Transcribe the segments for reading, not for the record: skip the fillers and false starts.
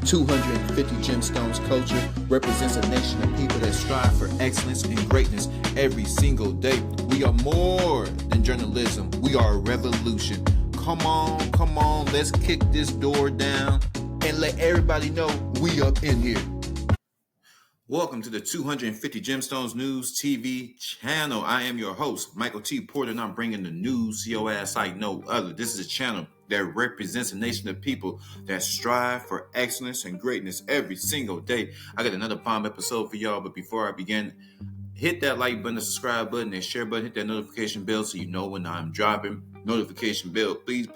250 Gemstones culture represents a nation of people that strive for excellence and greatness every single day. We are more than journalism. We are a revolution. Come on, let's kick this door down and let everybody know we up in here. Welcome to the 250 Gemstones News TV channel. I am your host, Michael T. Porter, and I'm bringing the news to your ass like no other. This is a channel that represents a nation of people that strive for excellence and greatness every single day. I got another bomb episode for y'all, but before I begin, hit that like button, the subscribe button, and share button. Hit that notification bell so you know when I'm dropping. Notification bell. Please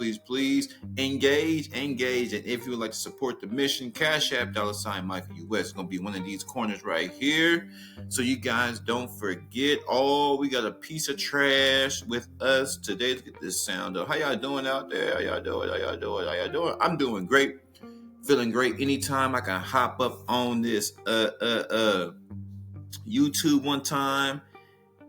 engage. And if you would like to support the mission, Cash App $ Michael US. It's going to be one of these corners right here. So you guys don't forget. Oh, we got a piece of trash with us today. Let's get this sound up. How y'all doing out there? How y'all doing? I'm doing great. Feeling great. Anytime I can hop up on this YouTube one time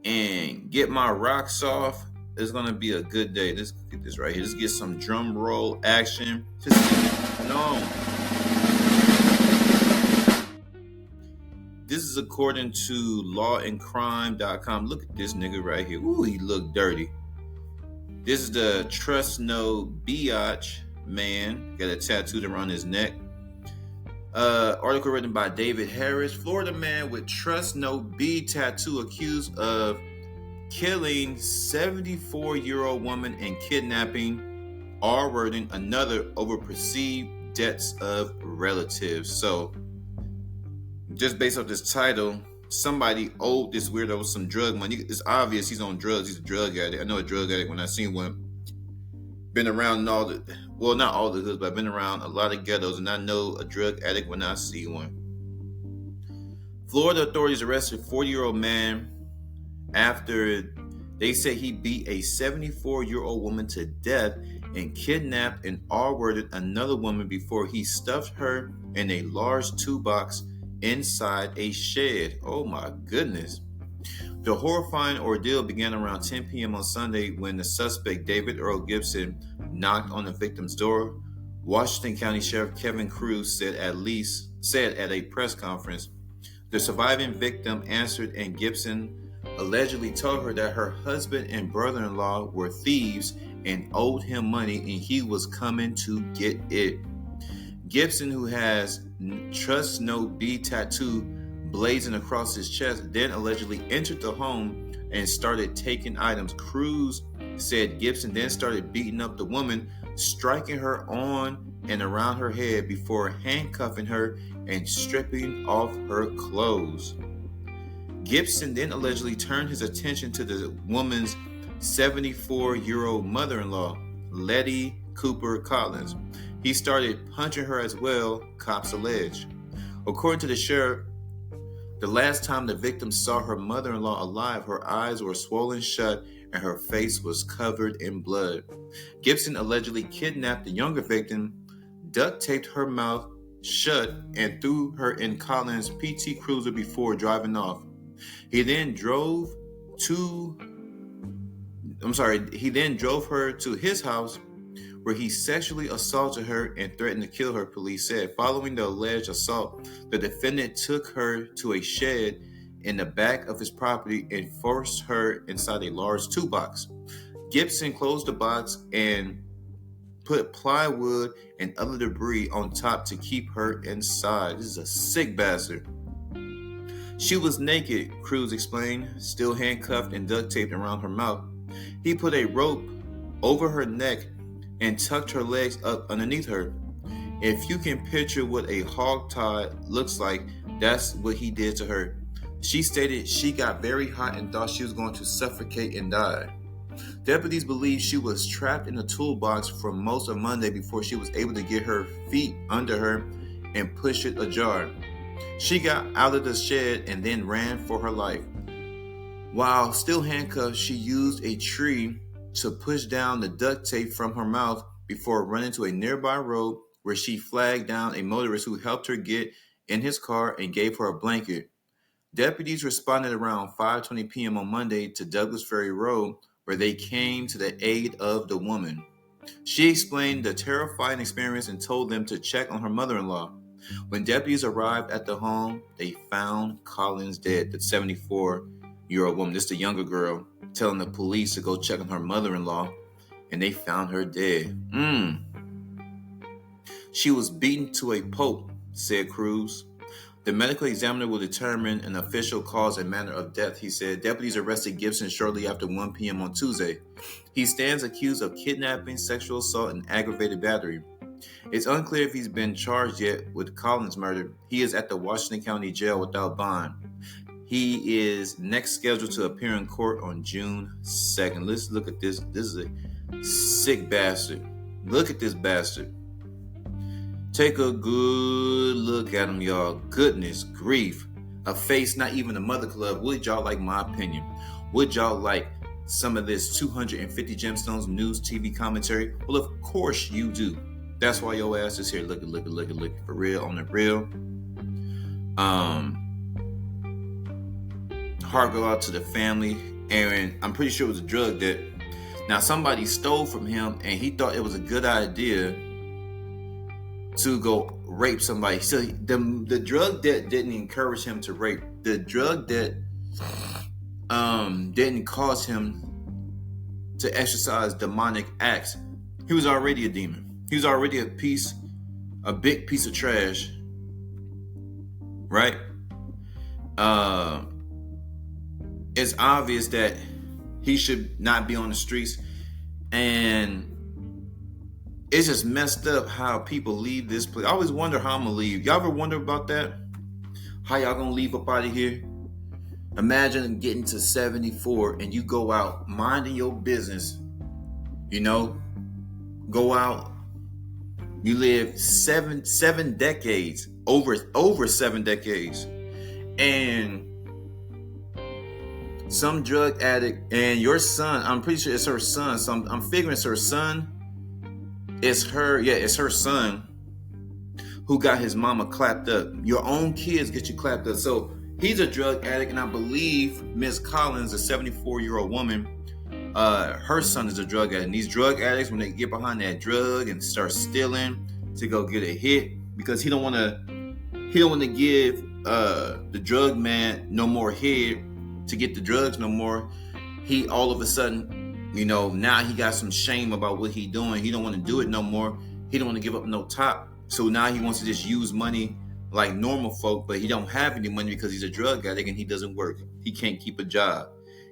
and get my rocks off, it's gonna be a good day. Let's get this right here. Let's get some drum roll action. Just get it on. This is according to lawandcrime.com. Look at this nigga right here. Ooh, he look dirty. This is the Trust No Biatch man. Got a tattooed around his neck. Article written by David Harris. Florida man with Trust No B tattoo accused of killing 74-year-old woman and kidnapping or murdering another over perceived debts of relatives. So, just based off this title, somebody owed this weirdo some drug money. It's obvious he's on drugs. He's a drug addict. I know a drug addict when I seen one. Been around not all the hoods, but I've been around a lot of ghettos, and I know a drug addict when I see one. Florida authorities arrested a 40-year-old man after they said he beat a 74-year-old woman to death and kidnapped and murdered another woman before he stuffed her in a large toolbox inside a shed. Oh my goodness. The horrifying ordeal began around 10 p.m. on Sunday when the suspect, David Earl Gibson, knocked on the victim's door. Washington County Sheriff Kevin Cruz said at a press conference. The surviving victim answered, and Gibson allegedly told her that her husband and brother-in-law were thieves and owed him money, and he was coming to get it. Gibson, who has Trust No B tattoo blazing across his chest, then allegedly entered the home and started taking items. Cruz said Gibson then started beating up the woman, striking her on and around her head before handcuffing her and stripping off her clothes. Gibson then allegedly turned his attention to the woman's 74-year-old mother-in-law, Letty Cooper Collins. He started punching her as well, cops allege. According to the sheriff, the last time the victim saw her mother-in-law alive, her eyes were swollen shut and her face was covered in blood. Gibson allegedly kidnapped the younger victim, duct taped her mouth shut, and threw her in Collins' PT Cruiser before driving off. He then drove her to his house where he sexually assaulted her and threatened to kill her, police said. Following the alleged assault, the defendant took her to a shed in the back of his property and forced her inside a large toolbox. Gibson closed the box and put plywood and other debris on top to keep her inside. This is a sick bastard. She was naked, Cruz explained, still handcuffed and duct taped around her mouth. He put a rope over her neck and tucked her legs up underneath her. If you can picture what a hog tie looks like, that's what he did to her. She stated she got very hot and thought she was going to suffocate and die. Deputies believe she was trapped in a toolbox for most of Monday before she was able to get her feet under her and push it ajar. She got out of the shed and then ran for her life. While still handcuffed, she used a tree to push down the duct tape from her mouth before running to a nearby road where she flagged down a motorist who helped her get in his car and gave her a blanket. Deputies responded around 5:20 p.m. on Monday to Douglas Ferry Road, where they came to the aid of the woman. She explained the terrifying experience and told them to check on her mother-in-law. When deputies arrived at the home, they found Collins dead. The 74-year-old woman, this is the younger girl, telling the police to go check on her mother-in-law, and they found her dead. She was beaten to a pulp, said Cruz. The medical examiner will determine an official cause and manner of death, he said. Deputies arrested Gibson shortly after 1 p.m. on Tuesday. He stands accused of kidnapping, sexual assault, and aggravated battery. It's unclear if he's been charged yet with Collins' murder. He is at the Washington County Jail without bond. He is next scheduled to appear in court on June 2nd. Let's look at this. This is a sick bastard. Look at this bastard. Take a good look at him, y'all. Goodness grief. A face not even a mother club. Would y'all like my opinion? Would y'all like some of this 250 Gemstones news TV commentary? Well, of course you do. That's why your ass is here. Look. For real, on the real. Heart go out to the family. And I'm pretty sure it was a drug debt. Now, somebody stole from him, and he thought it was a good idea to go rape somebody. So the drug debt didn't encourage him to rape. The drug debt didn't cause him to exercise demonic acts. He was already a demon. He was already a big piece of trash. Right? It's obvious that he should not be on the streets, and it's just messed up how people leave this place. I always wonder how I'm gonna leave. Y'all ever wonder about that? How y'all gonna leave up out of here? Imagine getting to 74 and you go out minding your business. You know, go out. You live seven decades, over 7 decades, and some drug addict and your son. I'm pretty sure it's her son. So I'm figuring it's her son. It's her son who got his mama clapped up. Your own kids get you clapped up. So he's a drug addict, and I believe Miss Collins, a 74-year-old woman, her son is a drug addict. And these drug addicts, when they get behind that drug and start stealing to go get a hit, because he don't want to give the drug man no more head to get the drugs no more. He all of a sudden, now he got some shame about what he doing. He don't want to do it no more. He don't want to give up no top. So now he wants to just use money like normal folk, but he don't have any money because he's a drug addict and he doesn't work. He can't keep a job.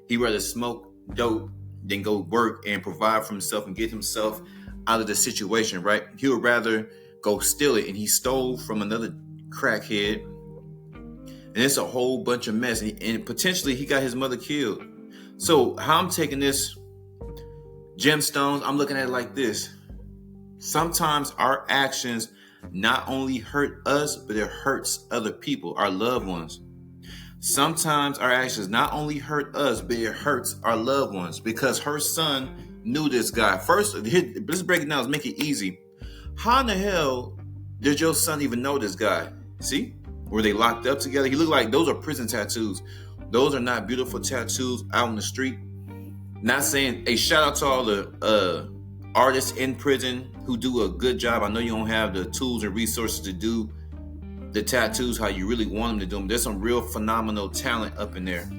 He'd rather smoke dope than go work and provide for himself and get himself out of the situation, right? He would rather go steal it, and he stole from another crackhead, and it's a whole bunch of mess, and potentially he got his mother killed. So how I'm taking this, Gemstones, I'm looking at it like this. Sometimes our actions not only hurt us, but it hurts other people, our loved ones. Sometimes our actions not only hurt us, but it hurts our loved ones, because her son knew this guy. First, let's break it down. Let's make it easy. How in the hell did your son even know this guy? See? Were they locked up together? He looked like those are prison tattoos. Those are not beautiful tattoos out on the street. Not saying, hey, shout out to all the artists in prison who do a good job. I know you don't have the tools and resources to do the tattoos how you really want them to do them. There's some real phenomenal talent up in there.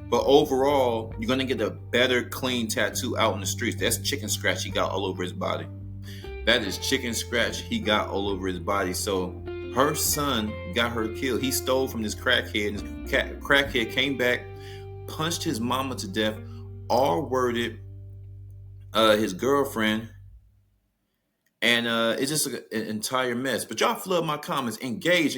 But overall, you're going to get a better, clean tattoo out in the streets. That's chicken scratch he got all over his body. That is chicken scratch he got all over his body. So her son got her killed. He stole from this crackhead. And this crackhead came back, punched his mama to death, R-worded his girlfriend, and it's just an entire mess. But y'all flood my comments. Engage.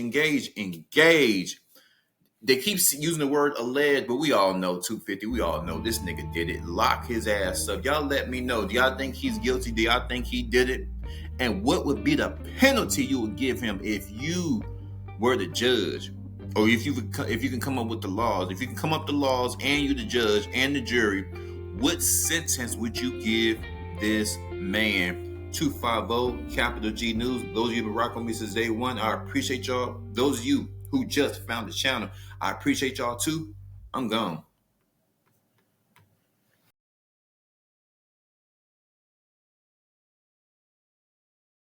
They keep using the word alleged, but we all know 250. We all know this nigga did it. Lock his ass up. Y'all let me know. Do y'all think he's guilty? Do y'all think he did it? And what would be the penalty you would give him if you were the judge? Or if you can come up with the laws. If you can come up with the laws and you the judge and the jury, what sentence would you give this man? 250 Capital G News. Those of you who have been rocking with me since day one, I appreciate y'all. Those of you who just found the channel, I appreciate y'all too. I'm gone.